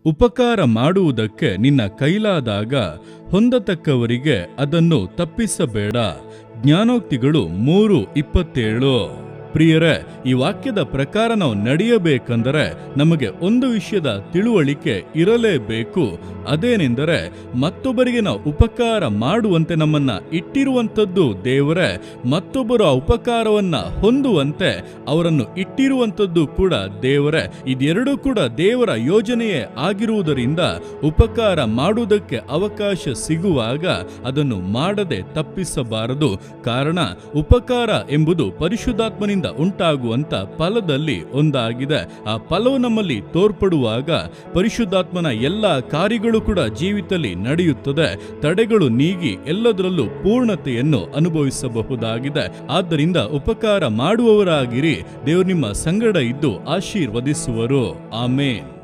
ಉಪಕಾರ ಮಾಡುವುದಕ್ಕೆ ನಿನ್ನ ಕೈಲಾದಾಗ ಹೊಂದತಕ್ಕವರಿಗೆ ಅದನ್ನು ತಪ್ಪಿಸಬೇಡ. ಜ್ಞಾನೋಕ್ತಿಗಳು 3:27. ಪ್ರಿಯರೇ, ಈ ವಾಕ್ಯದ ಪ್ರಕಾರ ನಾವು ನಡೆಯಬೇಕೆಂದರೆ ನಮಗೆ ಒಂದು ವಿಷಯದ ತಿಳುವಳಿಕೆ ಇರಲೇಬೇಕು. ಅದೇನೆಂದರೆ, ಮತ್ತೊಬ್ಬರಿಗೆ ನಾವು ಉಪಕಾರ ಮಾಡುವಂತೆ ನಮ್ಮನ್ನ ಇಟ್ಟಿರುವಂಥದ್ದು ದೇವರೇ, ಮತ್ತೊಬ್ಬರು ಆ ಉಪಕಾರವನ್ನ ಹೊಂದುವಂತೆ ಅವರನ್ನು ಇಟ್ಟಿರುವಂಥದ್ದು ಕೂಡ ದೇವರೇ. ಇದೆರಡೂ ಕೂಡ ದೇವರ ಯೋಜನೆಯೇ ಆಗಿರುವುದರಿಂದ ಉಪಕಾರ ಮಾಡುವುದಕ್ಕೆ ಅವಕಾಶ ಸಿಗುವಾಗ ಅದನ್ನು ಮಾಡದೆ ತಪ್ಪಿಸಬಾರದು. ಕಾರಣ, ಉಪಕಾರ ಎಂಬುದು ಪರಿಶುದ್ಧಾತ್ಮನಿಂದ ಉಂಟಾಗುವಂತ ಫಲದಲ್ಲಿ ಒಂದಾಗಿದೆ. ಆ ಫಲವು ನಮ್ಮಲ್ಲಿ ತೋರ್ಪಡುವಾಗ ಪರಿಶುದ್ಧಾತ್ಮನ ಎಲ್ಲ ಕಾರ್ಯಗಳು ಕೂಡ ಜೀವಿತದಲ್ಲಿ ನಡೆಯುತ್ತದೆ. ತಡೆಗಳು ನೀಗಿ ಎಲ್ಲದರಲ್ಲೂ ಪೂರ್ಣತೆಯನ್ನು ಅನುಭವಿಸಬಹುದಾಗಿದೆ. ಆದ್ದರಿಂದ ಉಪಕಾರ ಮಾಡುವವರಾಗಿರಿ. ದೇವರು ನಿಮ್ಮ ಸಂಗಡ ಇದ್ದು ಆಶೀರ್ವದಿಸುವರು. ಆಮೇನ್.